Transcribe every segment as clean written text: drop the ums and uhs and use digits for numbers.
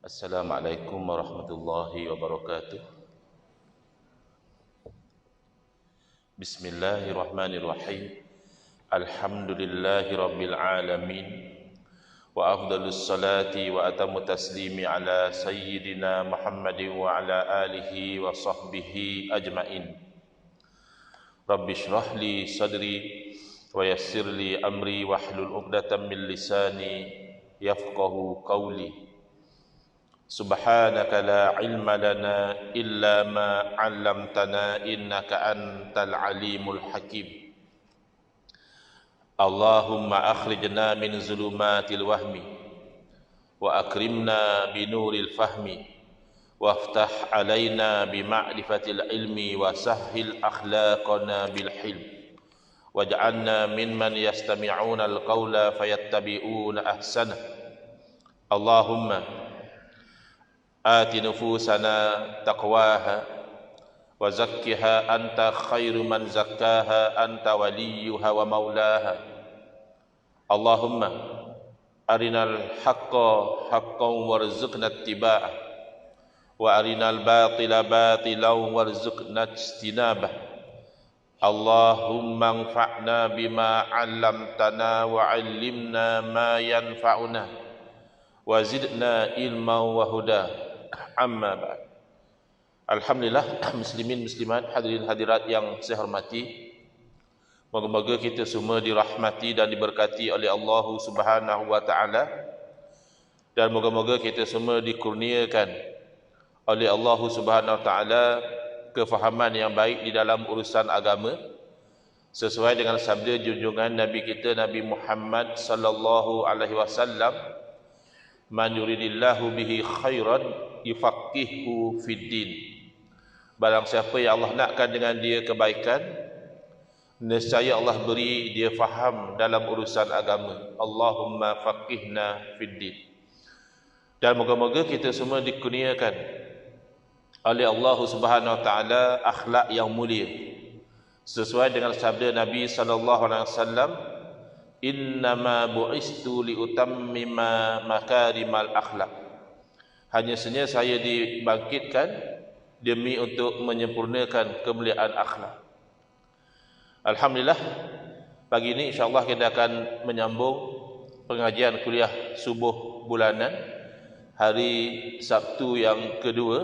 Assalamualaikum warahmatullahi wabarakatuh. Bismillahirrahmanirrahim. Alhamdulillahi rabbil alamin. Wa afdalus salati wa atamu taslimi ala sayyidina Muhammadin wa ala alihi wa sahbihi ajmain. Rabbi shrah li sadri wa yassir li amri wahlul 'uqdatam min lisani yafqahu qawli. Subhanaka la ilma lana illa ma 'allamtana innaka antal alimul hakim. Allahumma akhrijna min zulumatil wahmi wa akrimna binuril fahmi waftah alaina bima'rifatil ilmi wa sahhil akhlaqana bil hilm waj'alna mimman yastami'una al-qawla fayattabi'una ahsana. Allahumma آت نفوسنا تقواها وزكها أنت خير من زكاها أنت وليها ومولاها. اللهم أرنا الحق حقا وارزقنا اتباعه وأرنا الباطل باطلا وارزقنا اجتنابه. اللهم انفعنا بما علمتنا وعلمنا ما ينفعنا وزدنا علما وهدى. Amma ba'd. Alhamdulillah, muslimin muslimat, hadirin hadirat yang saya hormati. Moga-moga kita semua dirahmati dan diberkati oleh Allah Subhanahu wa taala, dan moga-moga kita semua dikurniakan oleh Allah Subhanahu wa taala kefahaman yang baik di dalam urusan agama sesuai dengan sabda junjungan Nabi kita Nabi Muhammad sallallahu alaihi wasallam, man yuridillahu bihi khairan yufaqihu fid din. Barang siapa yang Allah nakkan dengan dia kebaikan, nescaya Allah beri dia faham dalam urusan agama. Allahumma faqihna fid din. Dan moga-moga kita semua dikurniakan oleh Allah Subhanahu wa taala akhlak yang mulia sesuai dengan sabda Nabi sallallahu alaihi wasallam, innama bu'istu liutammima makarimal akhlak. Hanya saja saya dibangkitkan demi untuk menyempurnakan kemuliaan akhlak. Alhamdulillah, pagi ini insyaAllah kita akan menyambung pengajian kuliah subuh bulanan hari Sabtu yang kedua,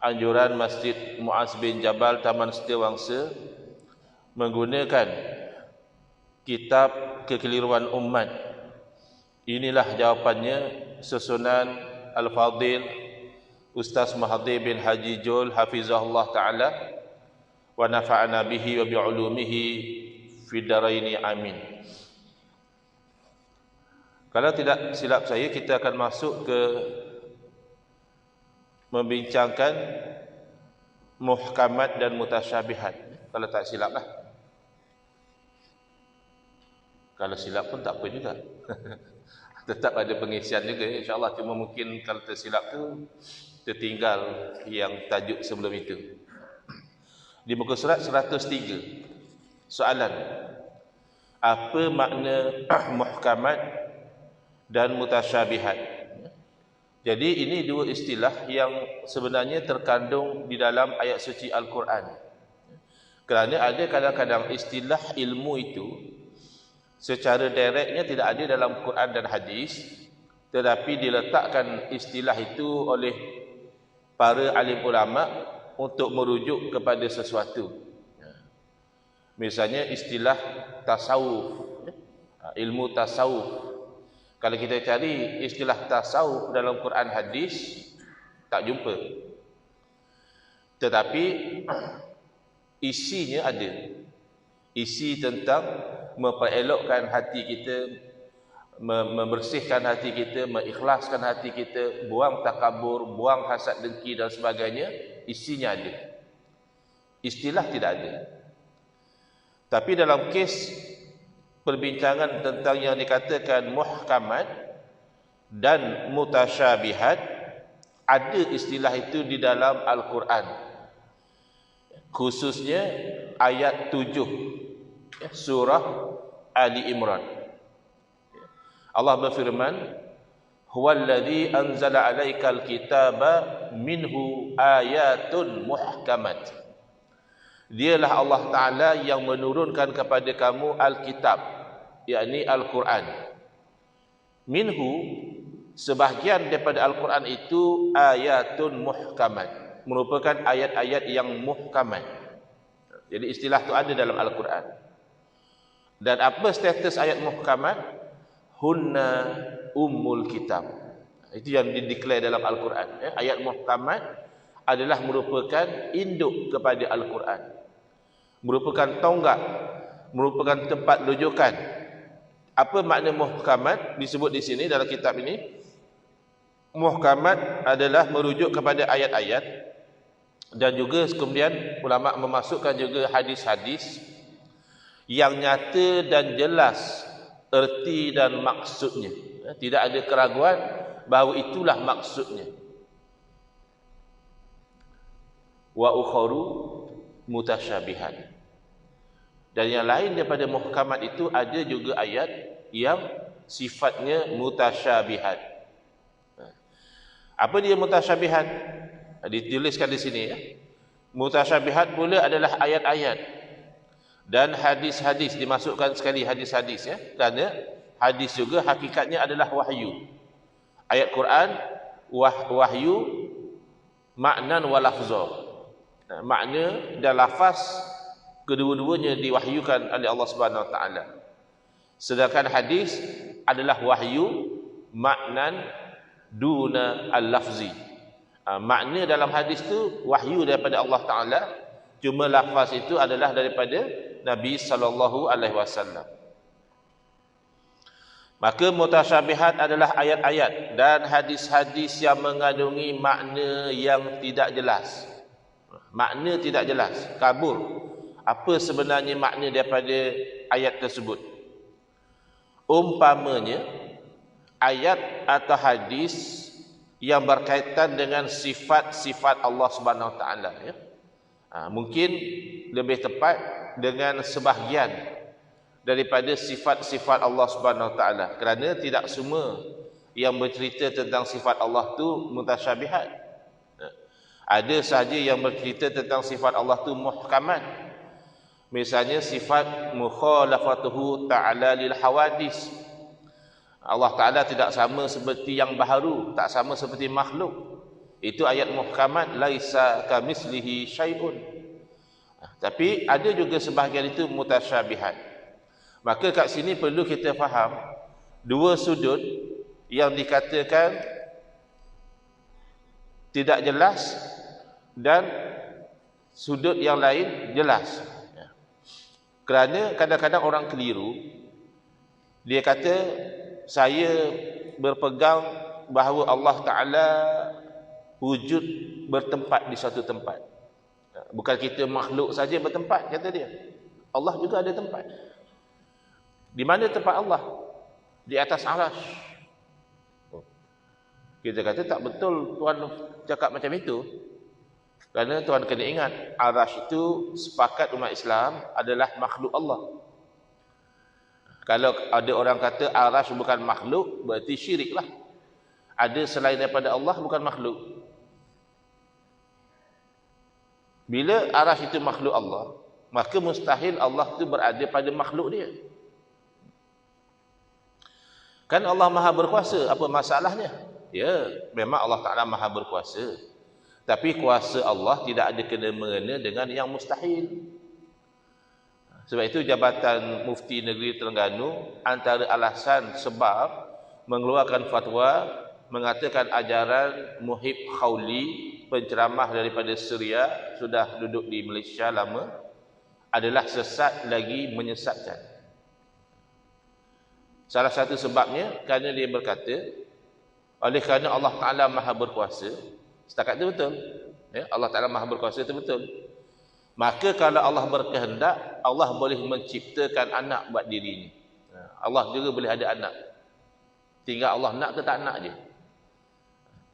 anjuran Masjid Muaz bin Jabal Taman Setiawangsa menggunakan kitab Kekeliruan Umat. Inilah jawapannya susunan Al-Fadil Ustaz Mahathir bin Haji Jul hafizahullah ta'ala wa nafa'ana bihi wa bi'ulumihi fid daraini amin. Kalau tidak silap saya, kita akan masuk ke membincangkan muhkamat dan mutasyabihat. Kalau tak silap lah. Kalau silap pun tak apa juga. Tetap ada pengisian juga, insyaAllah. Cuma mungkin kalau tersilap tu tertinggal yang tajuk sebelum itu. Di muka surat 103, soalan, apa makna muhkamat dan mutasyabihat? Jadi ini dua istilah yang sebenarnya terkandung di dalam ayat suci Al-Quran. Kerana ada kadang-kadang istilah ilmu itu secara direktnya tidak ada dalam Quran dan hadis, tetapi diletakkan istilah itu oleh para alim ulama untuk merujuk kepada sesuatu. Misalnya istilah tasawuf, ilmu tasawuf. Kalau kita cari istilah tasawuf dalam Quran hadis, tak jumpa. Tetapi isinya ada. Isi tentang memperelokkan hati kita, membersihkan hati kita, mengikhlaskan hati kita, buang takabur, buang hasad dengki dan sebagainya, isinya ada. Istilah tidak ada. Tapi dalam kes perbincangan tentang yang dikatakan muhkamat dan mutasyabihat, ada istilah itu di dalam Al-Quran. Khususnya ayat 7 surah Ali Imran. Allah berfirman, huwallazi anzala 'alaikal kitaba minhu ayatun muhkamat. Dialah Allah Ta'ala yang menurunkan kepada kamu Alkitab, yakni Al-Quran. Minhu, sebahagian daripada Al-Quran itu ayatun muhkamat, merupakan ayat-ayat yang muhkamat. Jadi istilah itu ada dalam Al-Quran. Dan apa status ayat muhkamat? Hunna ummul kitab. Itu yang dideklar dalam Al-Quran. Ayat muhkamat adalah merupakan induk kepada Al-Quran, merupakan tonggak, merupakan tempat rujukan. Apa makna muhkamat disebut di sini dalam kitab ini? Muhkamat adalah merujuk kepada ayat-ayat, dan juga kemudian ulama memasukkan juga hadis-hadis yang nyata dan jelas erti dan maksudnya. Tidak ada keraguan bahawa itulah maksudnya. Wa ukharu mutasyabihat. Dan yang lain daripada muhkamat itu ada juga ayat yang sifatnya mutasyabihat. Apa dia mutasyabihat? Dituliskan di sini ya. Mutasyabihat pula adalah ayat-ayat dan hadis-hadis, dimasukkan sekali hadis-hadis ya. Kerana hadis juga hakikatnya adalah wahyu. Ayat Quran wahyu maknan wa lafza. Makna dan lafaz kedua-duanya diwahyukan oleh Allah Subhanahu Wa Taala. Sedangkan hadis adalah wahyu maknan duna al-lafzi. Makna dalam hadis tu wahyu daripada Allah Ta'ala, cuma lafaz itu adalah daripada Nabi sallallahu alaihi wasallam. Maka mutasyabihat adalah ayat-ayat dan hadis-hadis yang mengandungi makna yang tidak jelas. Makna tidak jelas, kabur. Apa sebenarnya makna daripada ayat tersebut? Umpamanya ayat atau hadis yang berkaitan dengan sifat-sifat Allah Subhanahu Wa Taala ya. Mungkin lebih tepat dengan sebahagian daripada sifat-sifat Allah Subhanahu Wa Taala, kerana tidak semua yang bercerita tentang sifat Allah tu mutasyabihat. Ada sahaja yang bercerita tentang sifat Allah tu muhkamat. Misalnya sifat mukhalafatuhu ta'ala lil hawadis. Allah Ta'ala tidak sama seperti yang baharu, tak sama seperti makhluk. Itu ayat muhkamat, laisa kamislihi syai'un. Tapi ada juga sebahagian itu mutasyabihat. Maka kat sini perlu kita faham dua sudut yang dikatakan tidak jelas dan sudut yang lain jelas. Kerana kadang-kadang orang keliru. Dia kata, saya berpegang bahawa Allah Ta'ala wujud bertempat di suatu tempat. Bukan kita makhluk saja bertempat, kata dia. Allah juga ada tempat. Di mana tempat Allah? Di atas arasy. Kita kata tak betul Tuhan cakap macam itu. Kerana Tuhan kena ingat, arasy itu sepakat umat Islam adalah makhluk Allah. Kalau ada orang kata arasy bukan makhluk, berarti syirik lah. Ada selain daripada Allah bukan makhluk. Bila arasy itu makhluk Allah, maka mustahil Allah itu berada pada makhluk dia. Kan Allah Maha Berkuasa, apa masalahnya? Ya, memang Allah Ta'ala Maha Berkuasa. Tapi kuasa Allah tidak ada kena-mengena dengan yang mustahil. Sebab itu Jabatan Mufti Negeri Terengganu antara alasan sebab mengeluarkan fatwa mengatakan ajaran Muhib Khawli, penceramah daripada Syria, sudah duduk di Malaysia lama, adalah sesat lagi menyesatkan. Salah satu sebabnya kerana dia berkata, oleh kerana Allah Ta'ala Maha Berkuasa, setakat itu betul ya, Allah Ta'ala Maha Berkuasa itu betul. Maka kalau Allah berkehendak, Allah boleh menciptakan anak buat dirinya. Allah juga boleh ada anak. Tinggal Allah nak ke tak nak je.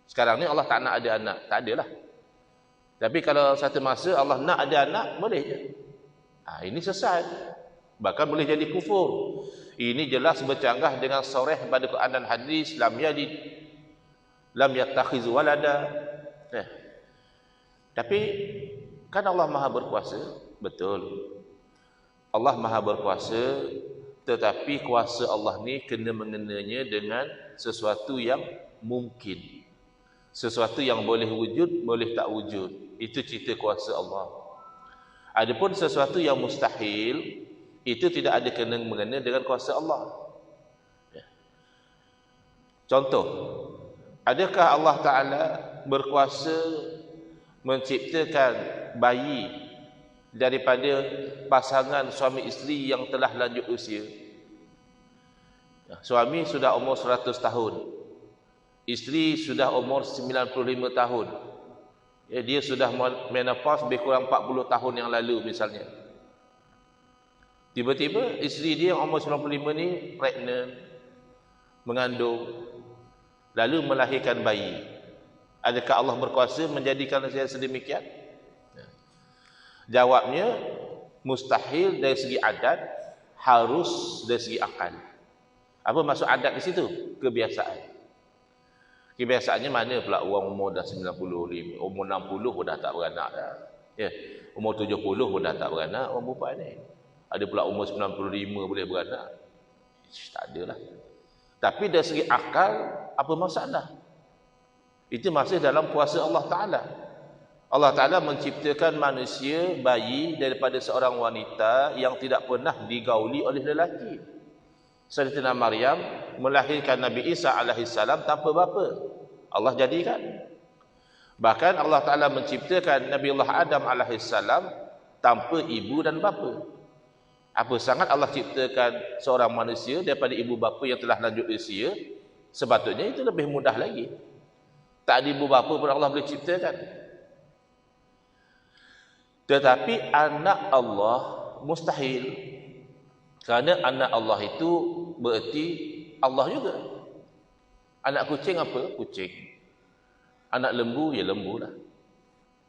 Sekarang ni Allah tak nak ada anak, tak adalah. Tapi kalau satu masa Allah nak ada anak, boleh je. Ini sesat. Bahkan boleh jadi kufur. Ini jelas bercanggah dengan soreh pada Quran dan hadis, lam yalid lam yattakhiz walada. Tapi kan Allah Maha berkuasa, betul. Allah Maha berkuasa, tetapi kuasa Allah ni kena mengenanya dengan sesuatu yang mungkin. Sesuatu yang boleh wujud, boleh tak wujud. Itu cerita kuasa Allah. Adapun sesuatu yang mustahil, itu tidak ada kena mengena dengan kuasa Allah. Contoh, adakah Allah Ta'ala berkuasa menciptakan bayi daripada pasangan suami isteri yang telah lanjut usia? Suami sudah umur 100 tahun, isteri sudah umur 95 tahun. Dia sudah menopause lebih kurang 40 tahun yang lalu misalnya. Tiba-tiba isteri dia umur 95 ni pregnant, mengandung, lalu melahirkan bayi. Adakah Allah berkuasa menjadikan saya sedemikian? Jawabnya, mustahil dari segi adat, harus dari segi akal. Apa maksud adat di situ? Kebiasaan. Kebiasaannya mana pula orang umur dah 95, umur 60 pun dah tak beranak dah. Ya, umur 70 pun dah tak beranak orang perempuan ni. Ada pula umur 95 boleh beranak. Tak adalah. Tapi dari segi akal, apa masalah? Itu masih dalam kuasa Allah Ta'ala. Allah Ta'ala menciptakan manusia, bayi daripada seorang wanita yang tidak pernah digauli oleh lelaki. Sayyidatina Maryam melahirkan Nabi Isa alaihissalam tanpa bapa. Allah jadikan. Bahkan Allah Ta'ala menciptakan Nabi Allah Adam alaihissalam tanpa ibu dan bapa. Apa sangat Allah ciptakan seorang manusia daripada ibu bapa yang telah lanjut usia, sepatutnya itu lebih mudah lagi. Tak ada ibu bapa pun Allah boleh ciptakan. Tetapi anak Allah mustahil. Kerana anak Allah itu bererti Allah juga. Anak kucing apa? Kucing. Anak lembu, ya lembu lah.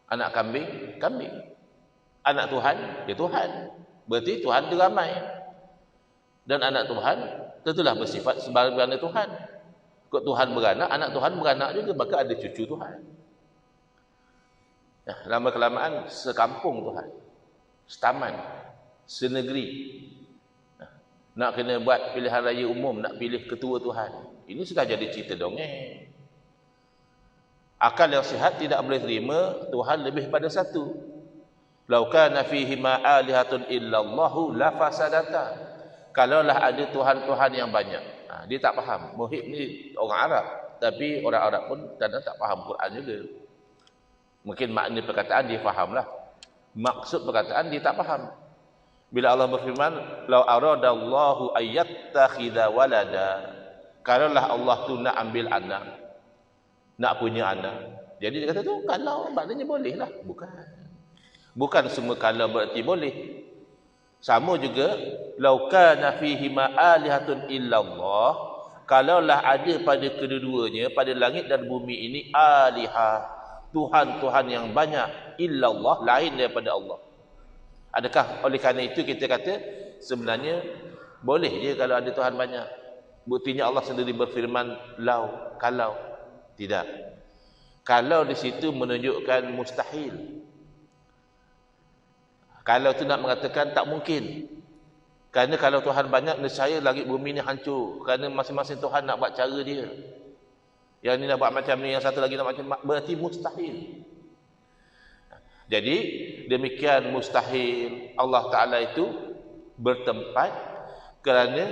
Anak kambing, kambing. Anak Tuhan, ya Tuhan. Berarti Tuhan itu ramai. Dan anak Tuhan tentulah bersifat sebagaimana Tuhan. Kalau Tuhan beranak, anak Tuhan beranak juga, maka ada cucu Tuhan. Nah, lama-kelamaan sekampung Tuhan, setaman, senegeri. Nak kena buat pilihan raya umum, nak pilih ketua Tuhan. Ini sudah jadi cerita dongeng. Akal yang sihat tidak boleh terima Tuhan lebih pada satu. Lau kana fihi ma alihatun illallahu la fasadata. Kalaulah ada Tuhan-Tuhan yang banyak. Dia tak faham. Muhib ni orang Arab, tapi orang Arab pun kadang tak faham Quran juga. Mungkin makna perkataan dia fahamlah. Maksud perkataan dia tak faham. Bila Allah berfirman, "Lau aradallahu ayyattakhidha walada." Kalaulah Allah tu nak ambil anak, nak punya anak. Jadi dia kata tu kalau maknanya bolehlah, bukan. Bukan semua kalau berarti boleh. Sama juga, "Lau kana fihi ma alihatun illallah." Kalaulah ada pada kedua-duanya, pada langit dan bumi ini alihah, Tuhan-Tuhan yang banyak, illallah, lain daripada Allah. Adakah oleh kerana itu kita kata sebenarnya boleh je kalau ada Tuhan banyak? Buktinya Allah sendiri berfirman lau, kalau. Tidak. Kalau di situ menunjukkan mustahil. Kalau itu nak mengatakan tak mungkin. Kerana kalau Tuhan banyak, nescaya langit bumi ni hancur. Kerana masing-masing Tuhan nak buat cara dia. Yang ni nak buat macam ni, yang satu lagi nak macam, berarti mustahil. Jadi demikian mustahil Allah Ta'ala itu bertempat, kerana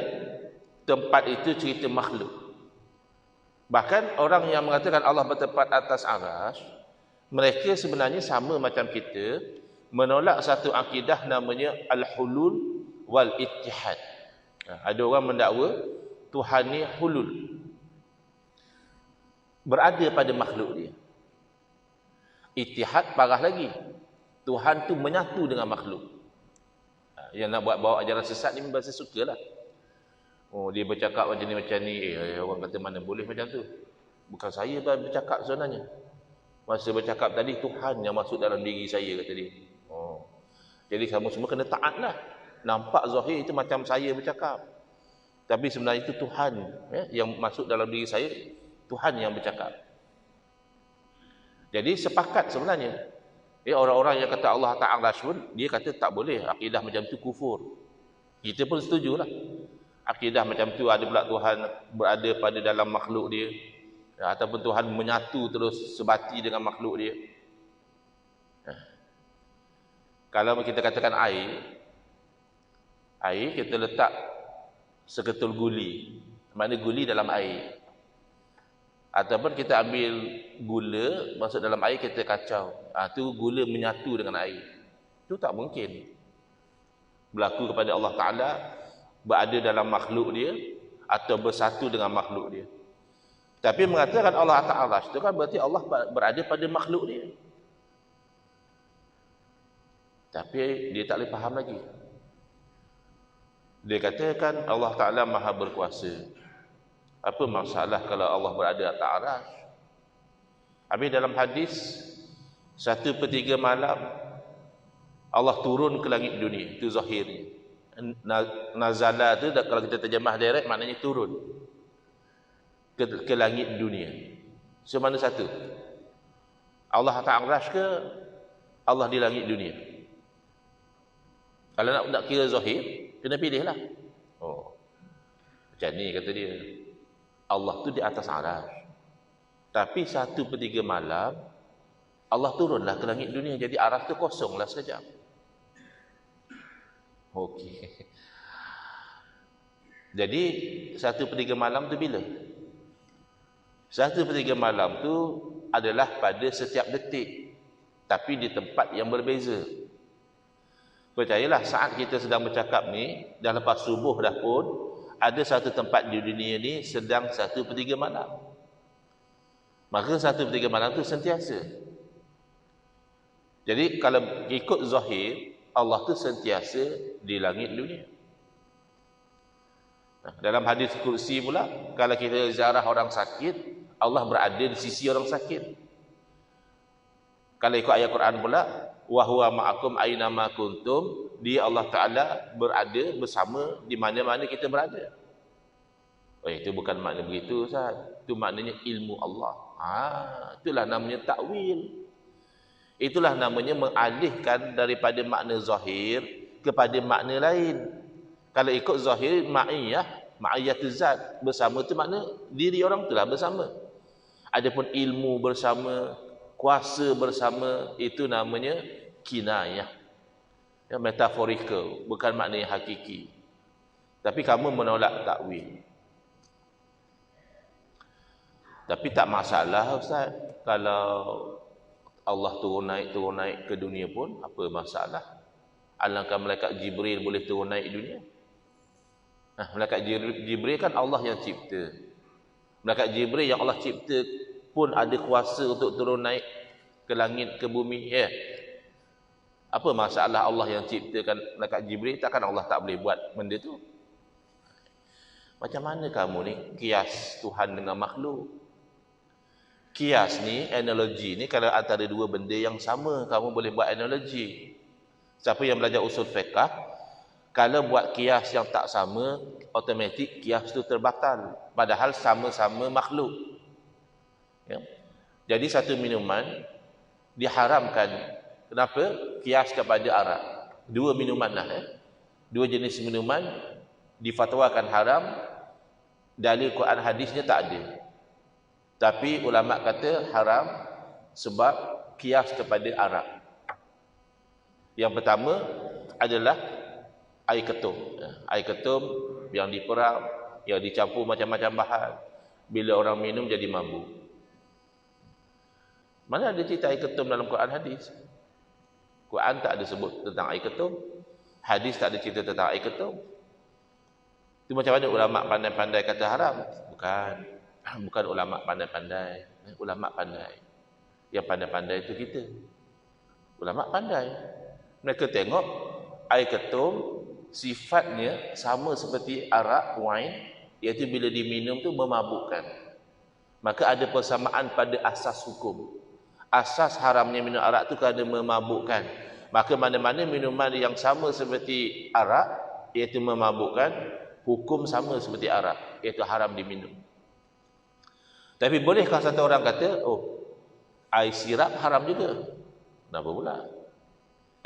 tempat itu cerita makhluk. Bahkan orang yang mengatakan Allah bertempat atas aras, mereka sebenarnya sama macam kita, menolak satu akidah namanya al-hulul wal ittihad. Ada orang mendakwa Tuhan ni hulul, berada pada makhluk dia. Ittihad parah lagi. Tuhan tu menyatu dengan makhluk. Yang nak buat bawa ajaran sesat ni memang saya sukalah. Oh, dia bercakap macam ni. Orang kata mana boleh macam tu. Bukan saya bercakap sebenarnya. Masa bercakap tadi, Tuhan yang masuk dalam diri saya, kata dia. Oh. Jadi kamu semua kena taat lah. Nampak zahir itu macam saya bercakap. Tapi sebenarnya itu Tuhan yang masuk dalam diri saya. Tuhan yang bercakap. Jadi sepakat sebenarnya. Orang-orang yang kata Allah Ta'ala pun, dia kata tak boleh. Akidah macam tu kufur. Kita pun setujulah. Akidah macam tu ada pula Tuhan berada pada dalam makhluk dia. Ataupun Tuhan menyatu terus sebati dengan makhluk dia. Kalau kita katakan air kita letak seketul guli. Mana guli dalam air. Ataupun kita ambil gula masuk dalam air, kita kacau. Tu gula menyatu dengan air. Itu tak mungkin berlaku kepada Allah Ta'ala berada dalam makhluk dia atau bersatu dengan makhluk dia. Tapi mengatakan Allah Ta'ala itu kan berarti Allah berada pada makhluk dia. Tapi dia tak boleh faham lagi. Dia katakan Allah Ta'ala maha berkuasa. Apa masalah kalau Allah berada atas arasy? Habis dalam hadis 1/3 malam Allah turun ke langit dunia. Itu zahirnya. Nazala tu kalau kita terjemah direct maknanya turun ke langit dunia. So mana satu? Allah atas arasy ke Allah di langit dunia? Kalau nak kira zahir, kena pilihlah. Macam ni kata dia. Allah tu di atas arasy. Tapi 1/3 malam Allah turunlah ke langit dunia. Jadi arasy tu kosonglah sekejap. Okey. Jadi 1/3 malam tu bila? 1/3 malam tu adalah pada setiap detik. Tapi di tempat yang berbeza. Percayalah saat kita sedang bercakap ni, dah lepas subuh dah pun, ada satu tempat di dunia ni sedang 1/3 malam. Maka 1/3 malam tu sentiasa. Jadi kalau ikut zahir, Allah tu sentiasa di langit dunia. Dalam hadis kursi pula, kalau kita ziarah orang sakit, Allah berada di sisi orang sakit. Kalau ikut ayat Quran pula, wa huwa ma'akum aina ma kuntum, dia Allah Ta'ala berada bersama di mana-mana kita berada. Itu bukan makna begitu, Ustaz. Itu maknanya ilmu Allah. Itulah namanya takwil. Itulah namanya mengalihkan daripada makna zahir kepada makna lain. Kalau ikut zahir, ma'iyatul zat, bersama tu makna diri orang itulah bersama. Adapun ilmu bersama, kuasa bersama, itu namanya kinayah. Metaforikal, bukan makna yang hakiki. Tapi kamu menolak takwil. Tapi tak masalah, Ustaz. Kalau Allah turun naik ke dunia pun, apa masalah? Alangkah malaikat Jibril boleh turun naik dunia? Malaikat Jibril kan Allah yang cipta. Malaikat Jibril yang Allah cipta pun ada kuasa untuk turun naik ke langit, ke bumi. Apa masalah Allah yang ciptakan malaikat Jibril? Takkan Allah tak boleh buat benda tu? Macam mana kamu ni kias Tuhan dengan makhluk? Kias ni, analogi ni, kalau antara dua benda yang sama, kamu boleh buat analogi. Siapa yang belajar usul fiqh, kalau buat kias yang tak sama, automatik kias tu terbatal. Padahal sama-sama makhluk. Jadi satu minuman diharamkan. Kenapa? Kias kepada arak. Dua minuman lah. Dua jenis minuman difatwakan haram. Dalil Quran hadisnya tak ada. Tapi ulama kata haram sebab kias kepada arak. Yang pertama adalah air ketum. Air ketum yang diperah, yang dicampur macam-macam bahan. Bila orang minum jadi mabuk. Mana ada cerita air ketum dalam Quran hadis? Quran tak ada sebut tentang air ketum. Hadis tak ada cerita tentang air ketum. Itu macam mana ulama pandai-pandai kata haram? Bukan ulama pandai-pandai. Ulama pandai. Yang pandai-pandai itu kita. Ulama pandai. Mereka tengok air ketum sifatnya sama seperti arak, wine, iaitu bila diminum tu memabukkan. Maka ada persamaan pada asas hukum. Asas haramnya minum arak tu kerana memabukkan. Maka mana-mana minuman yang sama seperti arak, iaitu memabukkan, hukum sama seperti arak, iaitu haram diminum. Tapi bolehkah satu orang kata, Air sirap haram juga. Kenapa pula?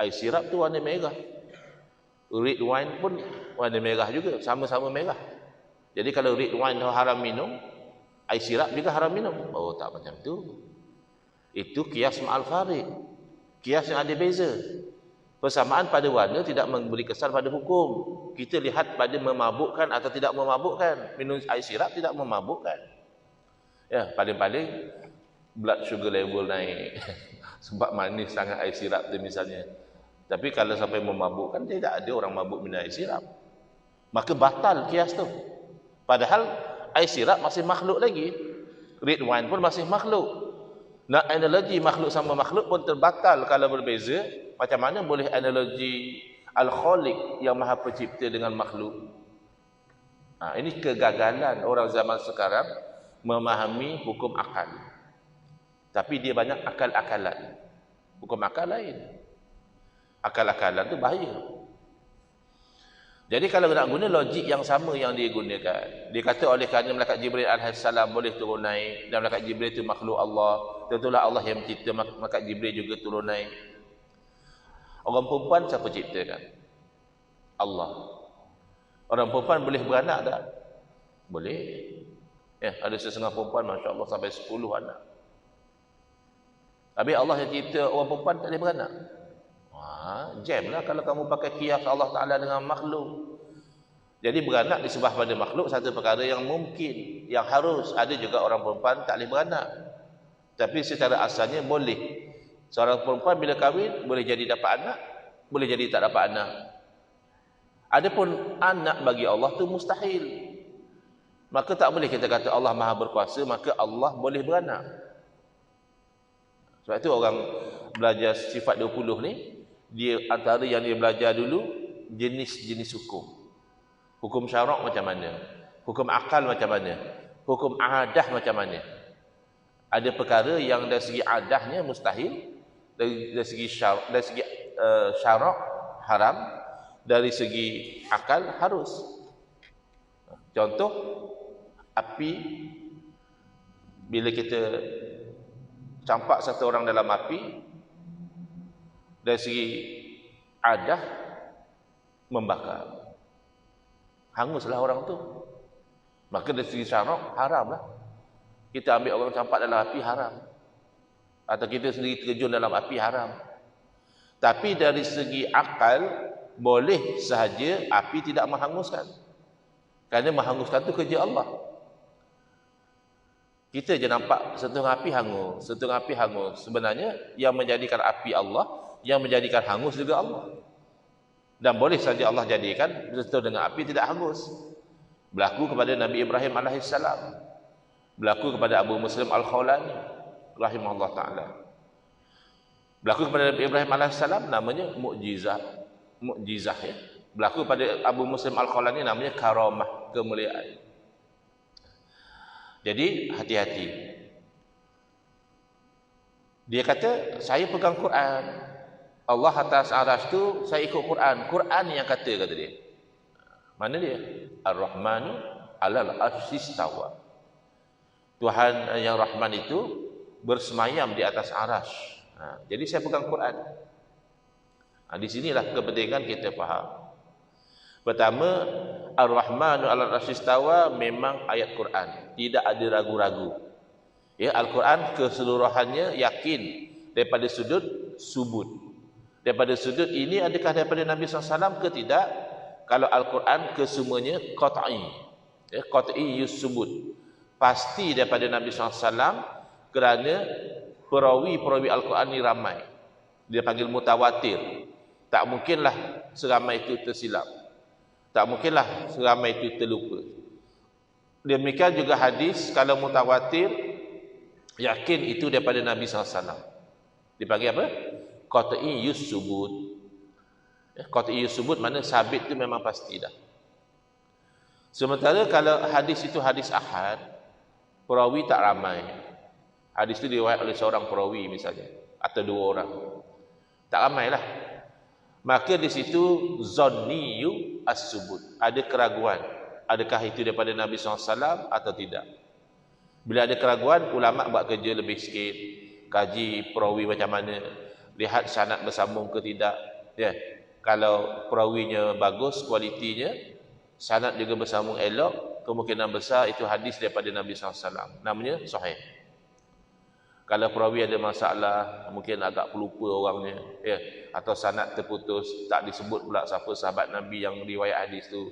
Air sirap tu warna merah. Red wine pun warna merah juga, sama-sama merah. Jadi kalau red wine tu haram minum, air sirap juga haram minum. Oh, tak macam tu. Itu kias ma'al farid. Kias yang ada beza. Persamaan pada warna tidak memberi kesan pada hukum. Kita lihat pada memabukkan atau tidak memabukkan. Minum air sirap tidak memabukkan. Ya, paling-paling blood sugar level naik. Sebab manis sangat air sirap tu misalnya. Tapi kalau sampai memabukkan, tidak ada orang mabuk minum air sirap. Maka batal kias tu. Padahal air sirap masih makhluk lagi. Red wine pun masih makhluk. Nak analogi makhluk sama makhluk pun terbatal kalau berbeza. Macam mana boleh analogi Al-Khaliq yang Maha Pencipta dengan makhluk? Ini kegagalan orang zaman sekarang memahami hukum akal. Tapi dia banyak akal-akalan. Hukum akal lain. Akal-akalan tu bahaya. Jadi kalau nak guna logik yang sama yang dia gunakan, dia kata oleh kerana malaikat Jibril AS boleh turun naik, dan malaikat Jibril itu makhluk Allah, tentulah Allah yang mencipta, malaikat Jibril juga turun naik. Orang perempuan siapa ciptakan? Allah. Orang perempuan boleh beranak tak? Boleh. Ya, ada setengah perempuan Masya Allah sampai 10 anak. Habis Allah yang cipta orang perempuan tak boleh beranak. Jam lah kalau kamu pakai kias Allah Ta'ala dengan makhluk. Jadi beranak disebab pada makhluk satu perkara yang mungkin, yang harus. Ada juga orang perempuan tak boleh beranak, tapi secara asalnya boleh. Seorang perempuan bila kahwin boleh jadi dapat anak, boleh jadi tak dapat anak. Adapun anak bagi Allah tu mustahil. Maka tak boleh kita kata Allah Maha berkuasa, maka Allah boleh beranak. Sebab itu orang belajar sifat 20 ni, dia antara yang dia belajar dulu jenis-jenis hukum. Hukum syarak macam mana? Hukum akal macam mana? Hukum adah macam mana? Ada perkara yang dari segi adahnya mustahil, dari segi syarak haram, dari segi akal harus. Contoh, api, bila kita campak satu orang dalam api, dari segi adah membakar, hanguslah orang tu. Maka dari segi syarak haramlah. Kita ambil orang campak dalam api haram, atau kita sendiri terjun dalam api haram. Tapi dari segi akal boleh sahaja api tidak menghanguskan, kerana menghanguskan tu kerja Allah. Kita je nampak setengah api hangus, setengah api hangus. Sebenarnya yang menjadikan api Allah, yang menjadikan hangus juga Allah. Dan boleh saja Allah jadikan betul dengan api tidak hangus. Berlaku kepada Nabi Ibrahim AS, berlaku kepada Abu Muslim Al-Khawlani rahimahullah ta'ala. Berlaku kepada Nabi Ibrahim AS namanya mukjizat, ya. Berlaku pada Abu Muslim Al-Khawlani namanya karamah, kemuliaan. Jadi hati-hati. Dia kata saya pegang Quran, Allah atas aras tu saya ikut Quran. Quran yang kata dia. Mana dia? Ar-Rahmanu 'alal 'arsy istawa. Tuhan yang Rahman itu bersemayam di atas aras. Jadi saya pegang Quran. Di sinilah kepentingan kita faham. Pertama, Ar-Rahmanu 'alal 'arsy istawa memang ayat Quran, tidak ada ragu-ragu. Ya, Al-Quran keseluruhannya yakin daripada sudut subut. Daripada sudut ini adakah daripada Nabi SAW ke tidak? Kalau Al-Quran kesemuanya qat'i. Ya, qat'i yusubut. Pasti daripada Nabi SAW, kerana perawi-perawi Al-Quran ni ramai. Dia panggil mutawatir. Tak mungkinlah seramai itu tersilap. Tak mungkinlah seramai itu terlupa. Demikian juga hadis, kalau mutawatir, yakin itu daripada Nabi SAW. Dipanggil apa? Qat'i yusubut. Qat'i yusubut mana sabit itu memang pasti dah. Sementara kalau hadis itu hadis ahad, perawi tak ramai. Hadis itu diriwayat oleh seorang perawi misalnya, atau 2 orang. Tak ramailah. Maka di situ zanniyu as-subut. Ada keraguan. Adakah itu daripada Nabi SAW atau tidak? Bila ada keraguan, ulama buat kerja lebih sikit. kaji perawi macam mana, lihat sanad bersambung ke tidak, ya. Kalau perawinya bagus, kualitinya, sanad juga bersambung elok, kemungkinan besar itu hadis daripada Nabi SAW, namanya sahih. Kalau perawi ada masalah, mungkin agak pelupa orangnya, ya, atau sanad terputus, tak disebut pula siapa sahabat Nabi yang riwayat hadis tu,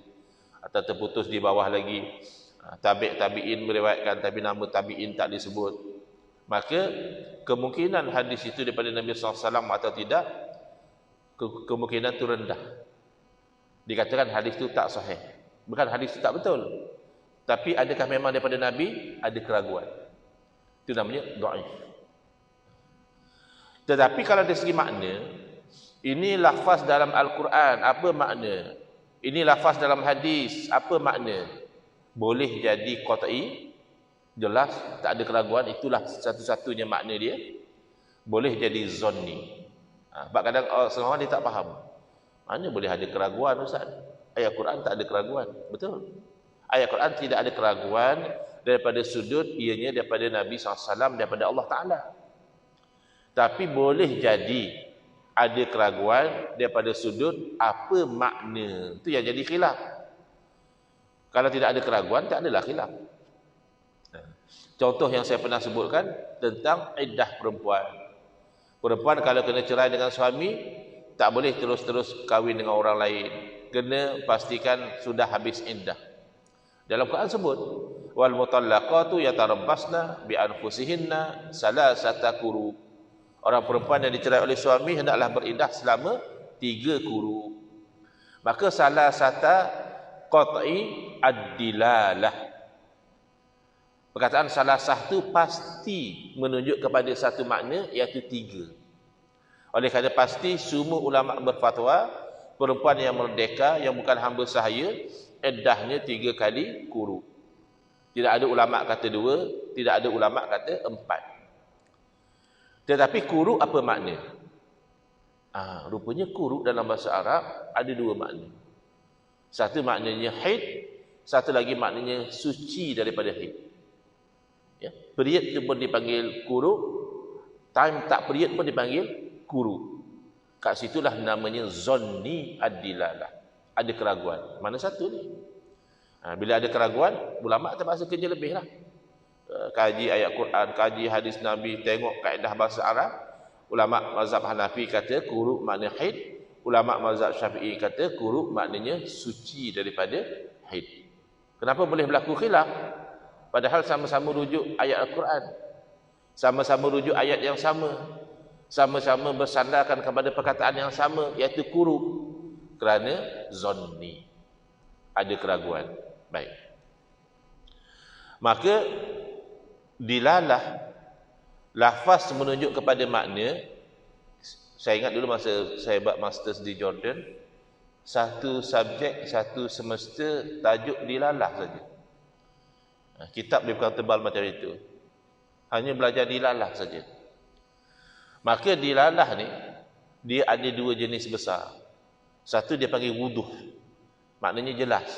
atau terputus di bawah lagi, tabi'in meriwayatkan tapi nama tabi'in tak disebut, maka kemungkinan hadis itu daripada Nabi SAW atau tidak, kemungkinan itu rendah. Dikatakan hadis itu tak sahih, bukan hadis itu tak betul, tapi adakah memang daripada Nabi? Ada keraguan, itu namanya dhaif. Tetapi kalau dari segi makna, ini lafaz dalam Al-Quran, apa makna? Ini lafaz dalam hadis, apa makna? Boleh jadi qat'i, jelas, tak ada keraguan, itulah satu-satunya makna dia. Boleh jadi zonni. Sebab kadang setengah orang dia tak faham. Mana boleh ada keraguan, Ustaz? Ayat Quran tak ada keraguan. Betul. Ayat Quran tidak ada keraguan daripada sudut ianya daripada Nabi SAW, daripada Allah Ta'ala. Tapi boleh jadi ada keraguan daripada sudut apa makna. Itu yang jadi khilaf. Kalau tidak ada keraguan, tak adalah khilaf. Contoh yang saya pernah sebutkan tentang iddah perempuan. Perempuan kalau kena cerai dengan suami, tak boleh terus-terus kahwin dengan orang lain. Kena pastikan sudah habis iddah. Dalam Quran sebut, wal mutallaqatu yatarabbasna bi anfusihinna salasata quru. Orang perempuan yang dicerai oleh suami hendaklah beriddah selama 3 quru. Maka salah satu qat'i ad-dilalah. Perkataan salah satu pasti menunjuk kepada satu makna, iaitu 3. Oleh kerana pasti semua ulama berfatwa perempuan yang merdeka yang bukan hamba sahaya iddahnya 3 kali quru. Tidak ada ulama kata 2, tidak ada ulama kata 4. Tetapi quru apa makna? Rupanya quru dalam bahasa Arab ada 2 makna. Satu maknanya haid, satu lagi maknanya suci daripada haid. Ya, period itu pun dipanggil quru, time tak period pun dipanggil quru. Kat situlah namanya zonni ad-dilalah. Ada keraguan. Mana satu ni? Bila ada keraguan, ulama terpaksa kerja lebih lah. Kaji ayat Quran, kaji hadis Nabi, tengok kaedah bahasa Arab. Ulama mazhab Hanafi kata quru makna haid, ulama mazhab Syafi'i kata quru maknanya suci daripada haid. Kenapa boleh berlaku khilaf? Padahal sama-sama rujuk ayat Al-Quran, sama-sama rujuk ayat yang sama, sama-sama bersandarkan kepada perkataan yang sama, iaitu quru. Kerana zonni, ada keraguan. Baik. Maka dilalah, lafaz menunjuk kepada makna. Saya ingat dulu masa saya buat masters di Jordan, satu subjek, satu semester tajuk dilalah saja. Kitab dia bukan tebal macam itu, hanya belajar dilalah saja. Maka dilalah ni dia ada 2 jenis besar. Satu dia panggil wuduh, maknanya jelas.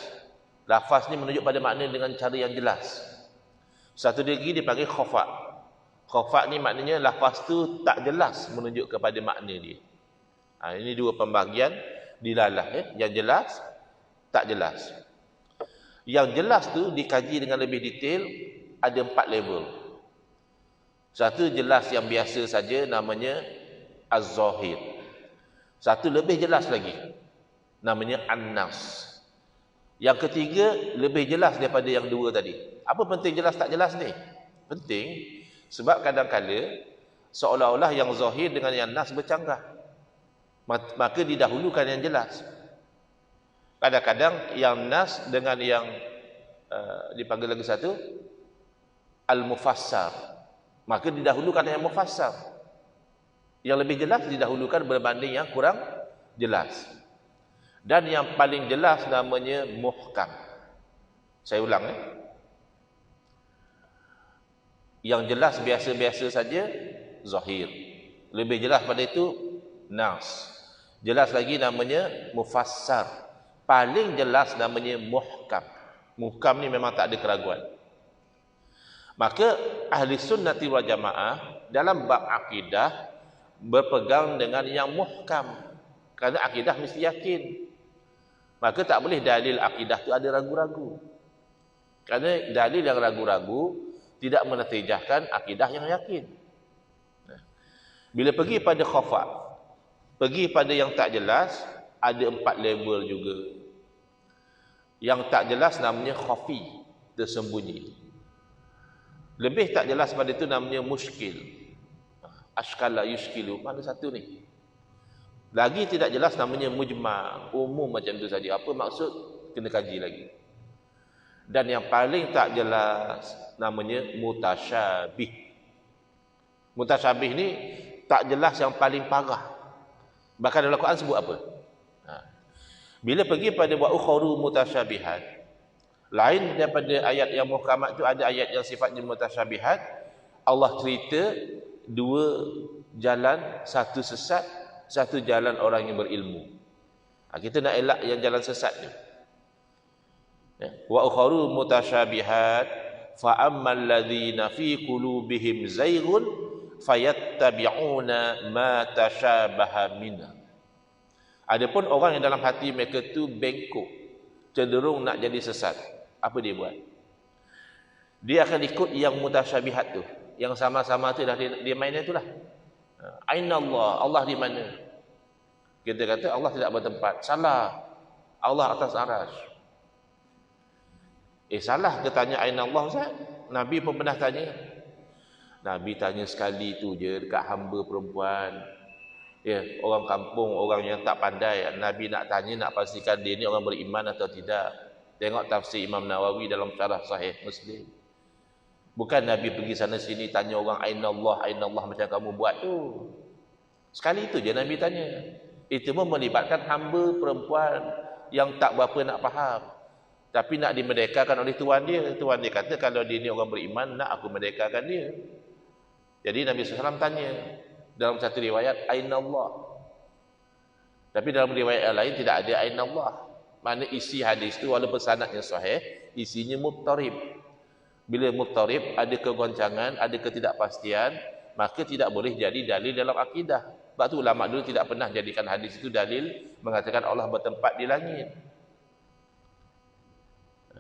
Lafaz ni menunjuk pada makna dengan cara yang jelas. Satu lagi dia panggil khafa. Khafa ni maknanya lafaz tu tak jelas menunjuk kepada makna dia. Ini 2 pembahagian dilalah, yang jelas, tak jelas. Yang jelas tu dikaji dengan lebih detail, ada 4 level. Satu jelas yang biasa saja, namanya az-zahir. Satu lebih jelas lagi, namanya an-nas. Yang ketiga lebih jelas daripada yang 2 tadi. Apa penting jelas tak jelas ni? Penting sebab kadang-kala seolah-olah yang zahir dengan yang nas bercanggah, maka didahulukan yang jelas. Kadang-kadang yang nas dengan yang dipanggil lagi satu al-mufassar, maka didahulukan yang mufassar. Yang lebih jelas didahulukan berbanding yang kurang jelas. Dan yang paling jelas namanya muhkam. Saya ulang Yang jelas biasa-biasa saja zahir. Lebih jelas pada itu nas. Jelas lagi namanya mufassar. Paling jelas namanya muhkam. Muhkam ni memang tak ada keraguan. Maka ahli sunnati wal jamaah dalam bab akidah berpegang dengan yang muhkam. Kerana akidah mesti yakin. Maka tak boleh dalil akidah tu ada ragu-ragu. Kerana dalil yang ragu-ragu tidak menetijahkan akidah yang yakin. Bila pergi pada khafa, pergi pada yang tak jelas, ada 4 level juga. Yang tak jelas namanya khafi, tersembunyi. Lebih tak jelas pada itu namanya muskil. Ashkala yuskilu, mana satu ni? Lagi tidak jelas namanya mujma', umum macam tu saja. Apa maksud? Kena kaji lagi. Dan yang paling tak jelas namanya mutasyabih. Mutasyabih ni tak jelas yang paling parah. Bahkan dalam Quran sebut apa? Bila pergi pada wa ukharu mutasyabihat, lain daripada ayat yang muhkamat tu, ada ayat yang sifatnya mutasyabihat. Allah cerita 2 jalan, satu sesat, satu jalan orang yang berilmu. Kita nak elak yang jalan sesat ni. Wa ukharu mutasyabihat fa ammal ladzina fi qulubihim zayghun fayattabi'una ma tashabaha minhu. Adapun orang yang dalam hati mereka tu bengkok, cenderung nak jadi sesat, apa dia buat? Dia akan ikut yang mutasyabihat tu, yang sama-sama tu dah dia mainnya itulah. Aina Allah, Allah di mana? Kita kata Allah tidak bertempat. Salah. Allah atas aras. Salah ke tanya aina Allah, Ustaz? Nabi pun pernah tanya. Nabi tanya sekali tu je dekat hamba perempuan. Ya, orang kampung, orang yang tak pandai, Nabi nak tanya, nak pastikan dia ni orang beriman atau tidak. Tengok tafsir Imam Nawawi dalam syarah Sahih Muslim. Bukan Nabi pergi sana sini tanya orang aina Allah macam kamu buat tu. Sekali itu je Nabi tanya. Itu pun melibatkan hamba perempuan yang tak berapa nak faham. Tapi nak dimerdekakan oleh tuan dia. Tuan dia kata kalau dia ni orang beriman, nak aku merdekakan dia. Jadi Nabi SAW tanya. Dalam satu riwayat aina Allah. Tapi dalam riwayat yang lain tidak ada aina Allah. Mana isi hadis tu walaupun sanadnya sahih, isinya muttarib. Bila muttarib ada kegoncangan, ada ketidakpastian, maka tidak boleh jadi dalil dalam akidah. Sebab tu ulama dulu tidak pernah jadikan hadis itu dalil mengatakan Allah bertempat di langit.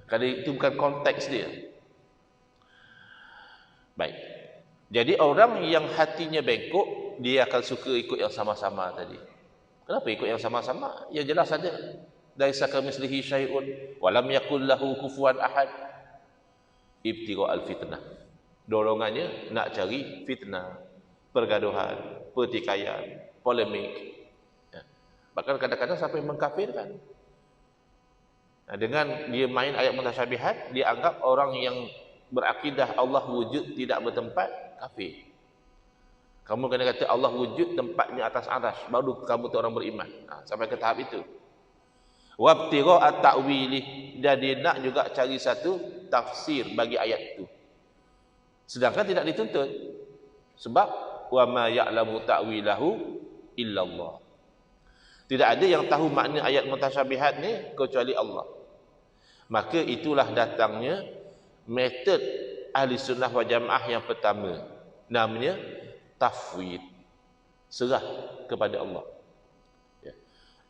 Kerana itu bukan konteks dia. Baik. Jadi orang yang hatinya bengkok, dia akan suka ikut yang sama-sama tadi. Kenapa ikut yang sama-sama? Ya jelas saja. Laisa kamitslihi syai'un wa lam yakul lahu kufuwan ahad. Ibtigha al-fitnah. Dorongannya nak cari fitnah, pergaduhan, pertikaian, polemik. Ya. Bahkan kadang-kadang sampai mengkafirkan. Dengan dia main ayat mutasyabihat, dia anggap orang yang berakidah Allah wujud tidak bertempat kafir. Kamu kena kata Allah wujud tempatnya atas aras, baru kamu tu orang beriman. Sampai ke tahap itu. Wabtigha at-ta'wili, dan dia nak juga cari satu tafsir bagi ayat itu. Sedangkan tidak dituntut. Sebab wa ma ya'lamu ta'wilahu illallah. Tidak ada yang tahu makna ayat mutasyabihat ni kecuali Allah. Maka itulah datangnya metod ahli sunnah wal jamaah yang pertama, namanya tafwid, serah kepada Allah. Ya.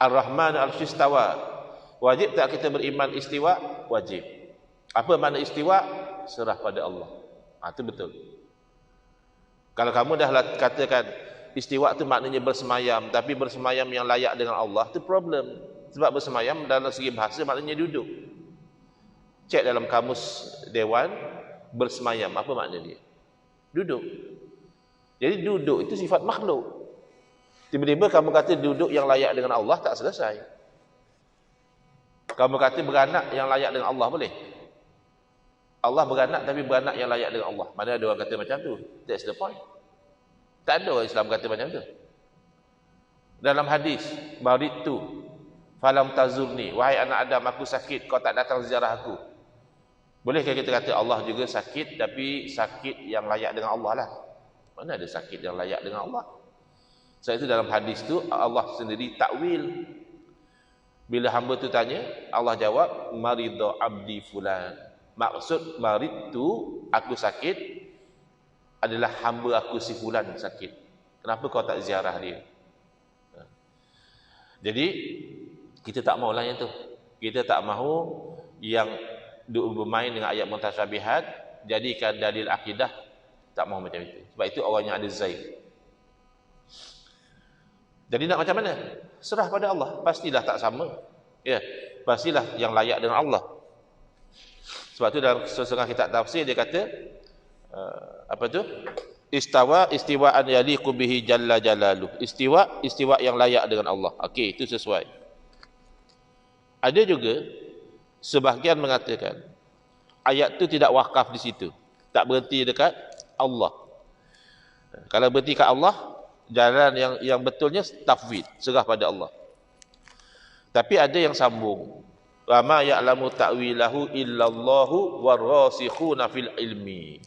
Ar-Rahman al-Istawa. Wajib tak kita beriman istiwa? Wajib. Apa makna istiwa? Serah pada Allah. Itu betul. Kalau kamu dah katakan istiwa tu maknanya bersemayam, tapi bersemayam yang layak dengan Allah, tu problem. Sebab bersemayam dalam segi bahasa maknanya duduk. Cek dalam kamus Dewan, bersemayam, apa makna dia? Duduk. Jadi duduk itu sifat makhluk. Tiba-tiba kamu kata duduk yang layak dengan Allah, tak selesai. Kamu kata beranak yang layak dengan Allah, boleh? Allah beranak tapi beranak yang layak dengan Allah. Mana ada orang kata macam tu? That's the point. Tak ada orang Islam kata macam tu. Dalam hadis, baritu falam tazurni, wahai anak Adam, aku sakit, kau tak datang ziarah aku. Bolehkah kita kata Allah juga sakit, tapi sakit yang layak dengan Allah lah? Mana ada sakit yang layak dengan Allah? Sebab itu dalam hadis tu Allah sendiri takwil. Bila hamba tu tanya, Allah jawab, maridu abdi fulan. Maksud marid tu, aku sakit, adalah hamba aku si fulan sakit. Kenapa kau tak ziarah dia? Jadi kita tak maulah yang tu. Kita tak mahu yang bermain dengan ayat mutasyabihat, jadikan dalil akidah, tak mahu macam itu. Sebab itu orang yang ada zaid. Jadi nak macam mana? Serah pada Allah. Pastilah tak sama. Ya, pastilah yang layak dengan Allah. Sebab tu dalam setengah kitab tafsir dia kata apa tu? Istiwaan yaliqu bihi jalla jalaluh. Istiwa yang layak dengan Allah. Okey, itu sesuai. Ada juga sebahagian mengatakan ayat tu tidak wakaf di situ. Tak berhenti dekat Allah. Kalau berhenti kat Allah, jalan yang betulnya tafwid, serah pada Allah. Tapi ada yang sambung. Wa ma ya'lamu ta'wilahu illallahu warasikhuna fil ilmi.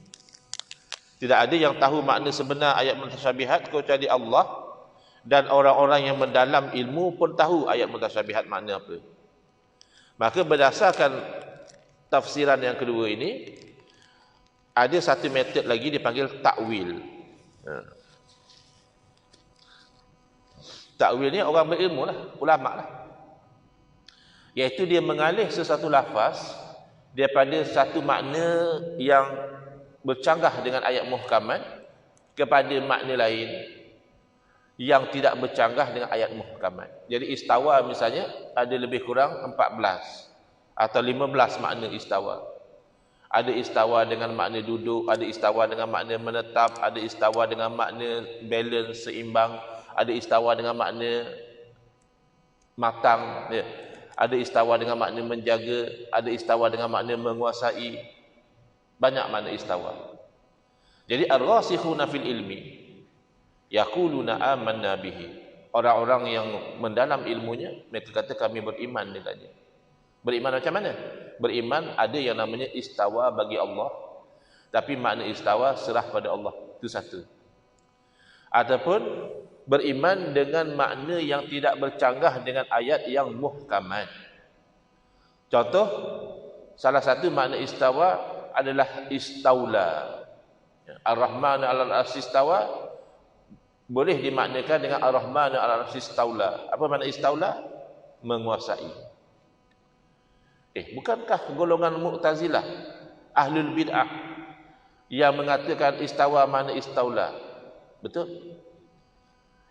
Tidak ada yang tahu makna sebenar ayat mutasyabihat kecuali Allah, dan orang-orang yang mendalam ilmu pun tahu ayat mutasyabihat makna apa. Maka berdasarkan tafsiran yang kedua ini, ada satu metod lagi dipanggil takwil. Takwil ni orang berilmu lah, ulama lah. Iaitu dia mengalih sesuatu lafaz daripada satu makna yang bercanggah dengan ayat muhkamat kepada makna lain yang tidak bercanggah dengan ayat muhkamat. Jadi istawa misalnya ada lebih kurang 14 atau 15 makna istawa. Ada istawa dengan makna duduk, ada istawa dengan makna menetap, ada istawa dengan makna balance, seimbang, ada istawa dengan makna matang, ya. Ada istawa dengan makna menjaga, ada istawa dengan makna menguasai. Banyak makna istawa. Jadi ar-rasikhuna fil ilmi yaquluna amanna bihi. Orang-orang yang mendalam ilmunya, mereka kata kami beriman dengannya. Beriman macam mana? Beriman ada yang namanya istawa bagi Allah, tapi makna istawa serah pada Allah. Itu satu. Ataupun beriman dengan makna yang tidak bercanggah dengan ayat yang muhkamat. Contoh, salah satu makna istawa adalah istaula. Ar-Rahman al-Arsy istawa boleh dimaknakan dengan Ar-Rahman al-Arsy istaula. Apa makna istaula? Menguasai. Bukankah golongan Mu'tazilah, Ahlul Bid'ah, yang mengatakan istawa makna istaula? Betul?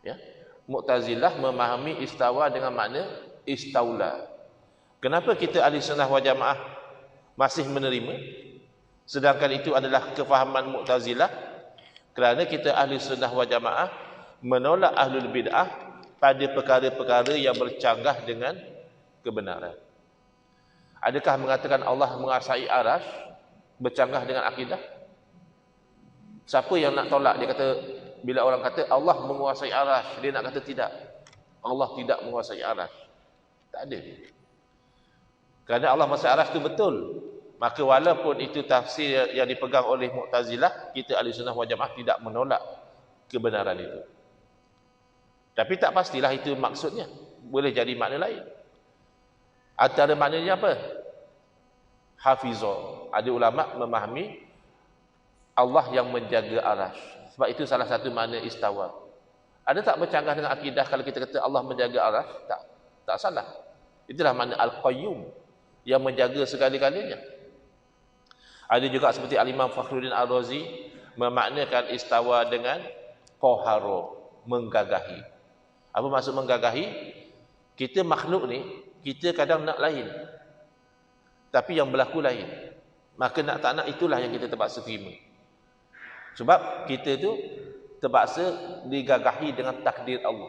Ya. Mu'tazilah memahami istawa dengan makna istaula. Kenapa kita ahli sunnah wal jamaah masih menerima? Sedangkan itu adalah kefahaman Mu'tazilah. Kerana kita ahli sunnah wal jamaah menolak ahlul bid'ah pada perkara-perkara yang bercanggah dengan kebenaran. Adakah mengatakan Allah menguasai arasy bercanggah dengan akidah? Siapa yang nak tolak? Dia kata, bila orang kata Allah menguasai arasy, dia nak kata tidak. Allah tidak menguasai arasy. Tak ada. Kerana Allah menguasai arasy itu betul. Maka walaupun itu tafsir yang dipegang oleh Mu'tazilah, kita ahli sunnah wal jamaah tidak menolak kebenaran itu. Tapi tak pastilah itu maksudnya. Boleh jadi makna lain. Antara maknanya apa? Hafizah. Ada ulama memahami Allah yang menjaga arasy. Sebab itu salah satu makna istawa. Ada tak bercanggah dengan akidah kalau kita kata Allah menjaga arasy? Tak salah. Itulah makna Al-Qayyum, yang menjaga segala-galanya. Ada juga seperti Al-Imam Fakhruddin Ar-Razi memaknakan istawa dengan qahara, menggagahi. Apa maksud menggagahi? Kita makhluk ni, kita kadang nak lain, tapi yang berlaku lain. Maka nak tak nak itulah yang kita terpaksa terima. Sebab kita tu terpaksa digagahi dengan takdir Allah.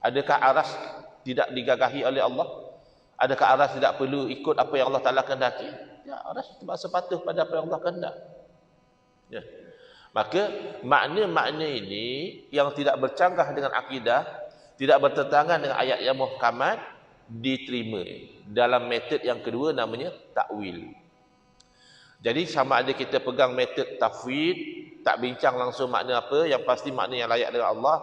Adakah arasy tidak digagahi oleh Allah? Adakah arasy tidak perlu ikut apa yang Allah Ta'ala kehendaki? Ya, arasy terpaksa patuh pada apa yang Allah kehendak. Ya. Maka makna-makna ini yang tidak bercanggah dengan akidah, tidak bertentangan dengan ayat yang muhkamat, diterima. Dalam metod yang kedua namanya takwil. Jadi sama ada kita pegang metod tafwid, tak bincang langsung makna apa, yang pasti makna yang layak dengan Allah,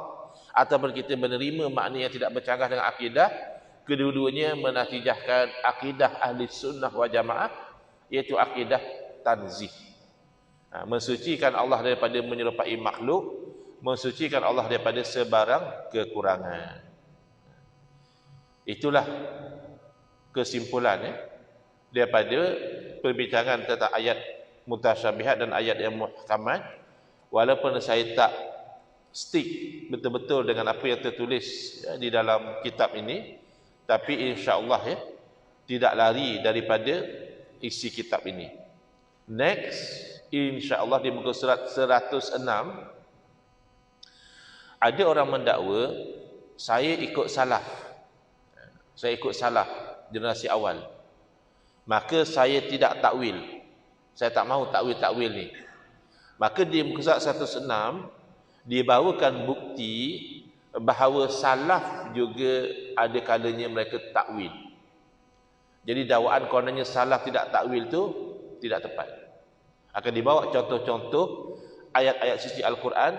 ataupun kita menerima makna yang tidak bercanggah dengan akidah, kedua-duanya menatijahkan akidah ahli sunnah wal jamaah, iaitu akidah tanzih. Mensucikan Allah daripada menyerupai makhluk, mensucikan Allah daripada sebarang kekurangan. Itulah kesimpulan daripada perbincangan tentang ayat mutasyabihat dan ayat yang muhkamat. Walaupun saya tak stick betul-betul dengan apa yang tertulis di dalam kitab ini, tapi insya-Allah tidak lari daripada isi kitab ini. Next, insya-Allah di muka surat 106 ada orang mendakwa saya ikut salaf. Saya ikut salaf generasi awal. Maka saya tidak takwil. Saya tak mahu takwil-takwil ni. Maka di muka surat 106 dibawakan bukti bahawa salaf juga ada kalanya mereka takwil. Jadi dakwaan kononnya salaf tidak takwil tu tidak tepat. Akan dibawa contoh-contoh ayat-ayat suci Al-Quran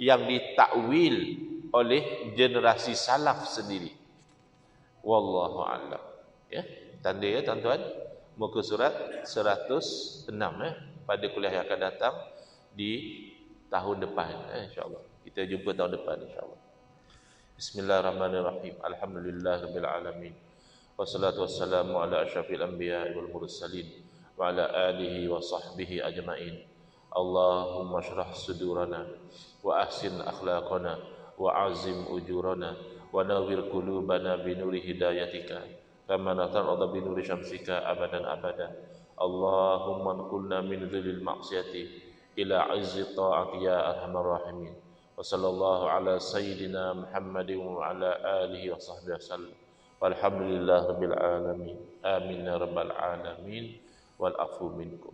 yang ditakwil oleh generasi salaf sendiri. Wallahu a'lam. Tanda tuan-tuan, muka surat 106 pada kuliah yang akan datang di tahun depan, insya-Allah. Kita jumpa tahun depan insya-Allah. Bismillahirrahmanirrahim. Alhamdulillahirabbil alamin. Wassalatu wassalamu ala asyrafil anbiya'i wal mursalin wa ala alihi wa sahbihi ajma'in. Allahumma shrah sudurana wa ahsin akhlaqana wa azim ujurana wa nawwir qulubana bi nuri hidayatika kama natarada bi nuri syamsika abadan abada. Allahumma nqulna min dhilil ma'siyati ila izzi ta'ati ya arhamar rahimin. Wa sallallahu ala sayyidina Muhammadin wa ala alihi wa sahbihi wasallam. Walhamdulillahirabbil alamin. Amin ya rabbal alamin. Wal afu minkum.